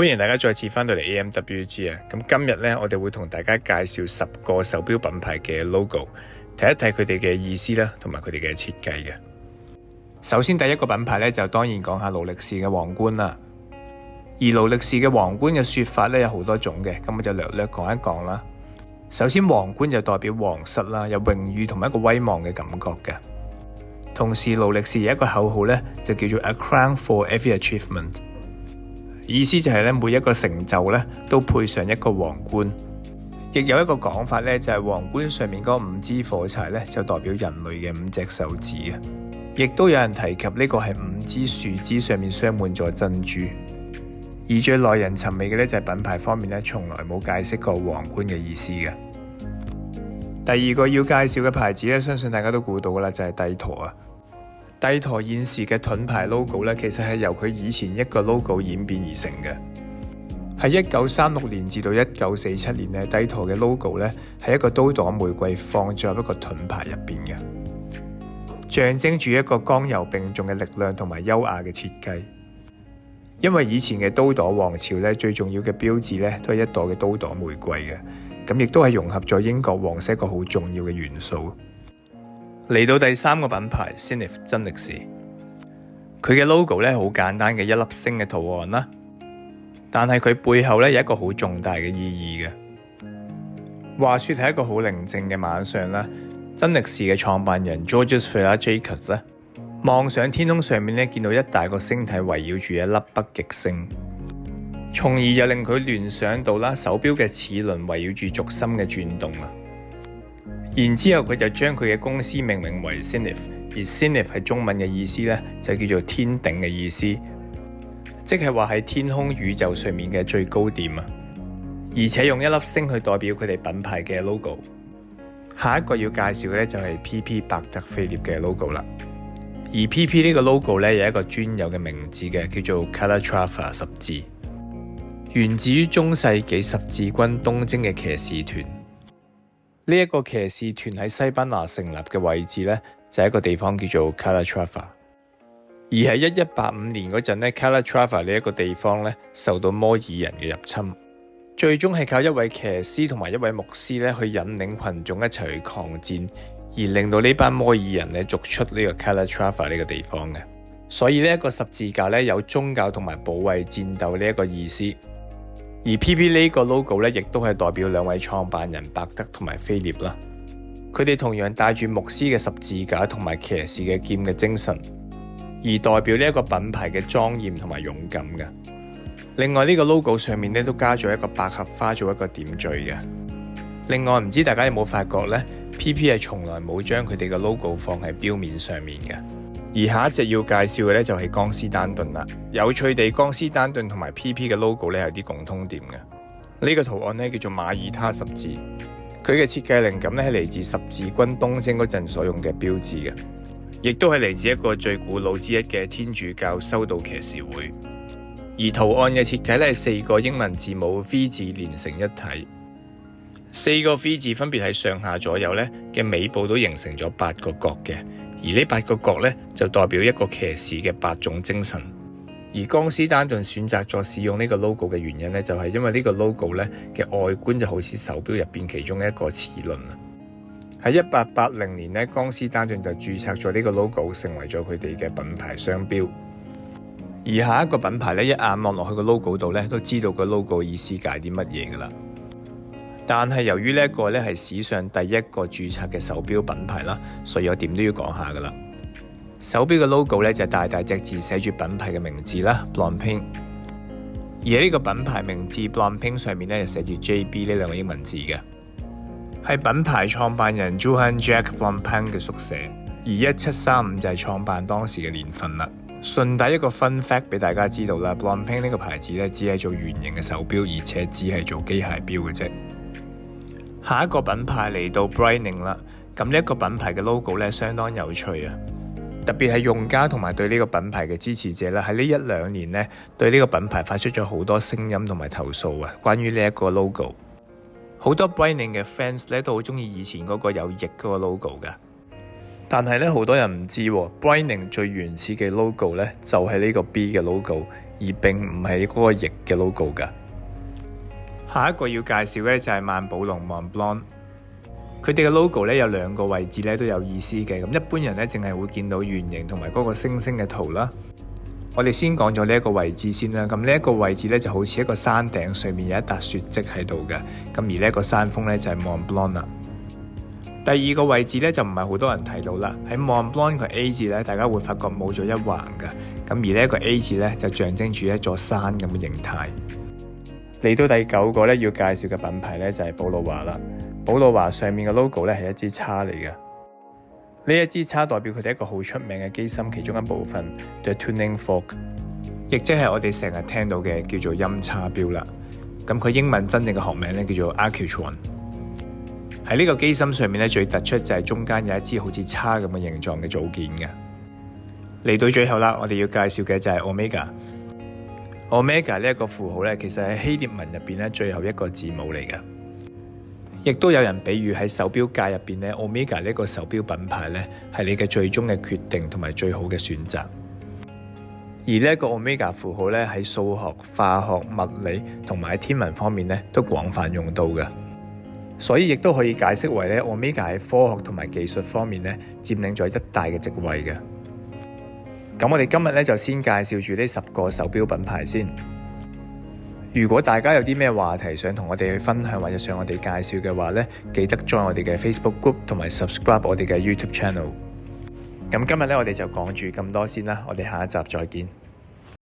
歡迎大家再次翻到嚟 AMWG 啊！咁今日呢，我哋會同大家介紹10個手錶品牌嘅 logo， 睇一睇佢哋嘅意思啦，同埋佢哋嘅設計嘅。首先第一個品牌呢，就當然講下勞力士嘅皇冠啦。而勞力士嘅皇冠嘅說法呢，有好多種嘅，咁我就略略講一講啦。首先皇冠就代表皇室啦，有榮譽同埋一個威望嘅感覺嘅。同時勞力士有一個口號呢，就叫做 A Crown for Every Achievement。意思就係咧，每一個成就咧都配上一個皇冠，亦有一個講法咧，就係皇冠上面嗰5支火柴咧，就代表人類嘅5隻手指嘅。亦都有人提及呢個係5支樹枝上面鑲滿咗珍珠。而最耐人尋味嘅咧，就係品牌方面咧，從來冇解釋過皇冠嘅意思嘅。第二個要介紹嘅牌子咧，相信大家都估到噶啦，就係帝陀啊。帝陀現時嘅盾牌 logo 咧，其實係由佢以前一個 logo 演變而成嘅。喺1936年至到1947年咧，帝陀嘅 logo 咧係一個刀朵玫瑰放咗入一個盾牌入邊嘅，象徵住一個剛柔並重嘅力量同埋優雅嘅設計。因為以前嘅刀朵王朝咧，最重要嘅標誌咧都係一朵嘅刀朵玫瑰嘅，咁亦都係融合咗英國皇室一個好重要嘅元素。嚟到第3個品牌 Zenith 真力士，佢嘅 logo 咧好簡單嘅一粒星嘅圖案啦，但係佢背後咧有一個好重大嘅意義嘅。話說係一個好寧靜嘅晚上啦，真力士嘅創辦人 Georges Fila-Jacques 咧望上天空上面咧，見到一大個星體圍繞住一粒北極星，從而又令佢聯想到啦手錶嘅齒輪圍繞住軸心嘅轉動啊。然之後佢就將佢嘅公司命名為 Zenith， 而 Zenith 係中文嘅意思咧，就叫做天頂嘅意思，即係話喺天空宇宙上面嘅最高點啊！而且用一粒星去代表佢哋品牌嘅 logo。下一個要介紹嘅咧就係 PP 百達翡麗嘅 logo 啦。而 PP 呢個 logo 咧有一個專有嘅名字嘅，叫做 Calatrava 十字，源自於中世紀十字軍東征嘅騎士團。呢一個騎士團喺西班牙成立嘅位置呢，就係一個地方叫做 Calatrava。而喺1185年嗰陣呢， Calatrava 呢一個地方呢，受到摩爾人嘅入侵，最終係靠一位騎師同埋一位牧師呢去引領群眾一齊去抗戰，而令到呢班摩爾人呢逐出呢個 Calatrava 呢個地方嘅。所以呢一個十字架呢，有宗教同埋保衛戰鬥呢一個意思。而 PP 呢個 logo 咧，亦都係代表2位創辦人伯德同埋菲臘啦。佢哋同樣帶住牧師嘅十字架同埋騎士嘅劍嘅精神，而代表呢一個品牌嘅莊嚴同埋勇敢嘅。另外呢個 logo 上面咧都加咗一個百合花做一個點綴嘅。另外唔知大家有冇發覺呢 PP 係從來冇將佢哋嘅 logo 放喺錶面上面嘅。而下一隻要介紹嘅咧就係江詩丹頓啦。有趣地，江詩丹頓同埋 PP 嘅 logo 咧有啲共通點嘅。呢個圖案咧叫做馬耳他十字，佢嘅設計靈感咧係嚟自十字軍東征嗰陣所用嘅標誌嘅，亦都係嚟自一個最古老之一嘅天主教修道騎士會。而圖案嘅設計咧係4個英文字母 V 字連成一體，4個 V 字分別喺上下左右咧嘅尾部都形成咗8個角嘅。而呢8個角咧就代表一個騎士嘅8種精神。而江詩丹頓選擇咗使用呢個 logo 嘅原因咧，就係因為呢個 logo 咧嘅外觀就好似手錶入邊其中一個齒輪啊。喺1880年咧，江詩丹頓就註冊咗呢個 logo， 成為咗佢哋嘅品牌商標。而下一個品牌咧，一眼望落去個 logo 度咧，都知道個 logo 意思解啲乜嘢噶啦。但係由於呢一個咧係史上第一個註冊嘅手錶品牌啦，所以我點都要講下噶啦。手錶嘅 logo 咧就係大大隻字寫住品牌嘅名字啦 Blancpain。而喺呢個品牌名字 Blancpain 上面咧就寫住 JB 呢2個英文字嘅，係品牌創辦人 Johann Jacques Blancpain 嘅縮寫。而1735就係創辦當時嘅年份啦。順帶一個 fun fact 俾大家知道啦 ，Blancpain 呢個牌子咧只係做圓形嘅手錶，而且只係做機械錶嘅啫。下一個品牌嚟到 Breitling 啦，咁呢一個品牌嘅 logo 咧相當有趣啊，特別係用家同埋對呢個品牌嘅支持者啦，喺呢1-2年咧對呢個品牌發出咗好多聲音同埋投訴啊，關於呢一個 logo。好多 Breitling 嘅 fans 咧都好中意以前嗰個有翼嗰個 logo 噶，但係咧好多人唔知 Breitling 最原始嘅 logo 咧就係呢個 B 嘅 logo，而並唔係嗰個翼嘅 logo 㗎。下一個要介紹嘅就係萬寶龍 Mont Blanc， 佢哋嘅 logo 咧有兩個位置咧都有意思嘅。咁一般人咧淨係會見到圓形同埋嗰個星星嘅圖啦。我哋先講咗呢一個位置先啦。咁呢一個位置咧就好似一個山頂上面有一笪雪跡喺度嘅。咁而呢一個山峰咧就係 Mont Blanc 啦。第二個位置咧就唔係好多人睇到啦。喺 Mont Blanc 個 A 字咧，大家會發覺冇咗一橫嘅。咁而呢一個 A 字咧就象徵住一座山咁嘅形態。嚟到第9個咧要介紹嘅品牌咧就係寶路華啦。寶路華上面嘅 logo 咧係一支叉嚟嘅，呢一支叉代表佢哋一個好出名嘅機芯其中一部分 The Tuning Fork， 亦即係我哋成日聽到嘅叫做音叉錶啦。咁佢英文真正嘅學名咧叫做 Accutron。喺呢個機芯上面咧最突出就係中間有一支好似叉咁嘅形狀嘅組件嘅。嚟到最後啦，我哋要介紹嘅就係 Omega。Omega 呢一個符號咧，其實喺希臘文入邊咧最後一個字母嚟嘅，亦都有人比喻喺手錶界入邊咧 ，Omega 呢個手錶品牌咧係你嘅最終嘅決定同埋最好嘅選擇。而呢一個 Omega 符號咧喺數學、化學、物理同埋天文方面咧都廣泛用到嘅，所以亦都可以解釋為咧 Omega 喺科學同埋技術方面咧佔領咗一大嘅席位嘅。咁我哋今日咧就先介紹住呢10個手錶品牌先。如果大家有啲咩話題想同我哋去分享或者想我哋介紹嘅話咧，記得 join 我哋嘅 Facebook group 同埋 subscribe 我哋嘅 YouTube channel。咁今日咧我哋就講住咁多先啦，我哋下一集再見。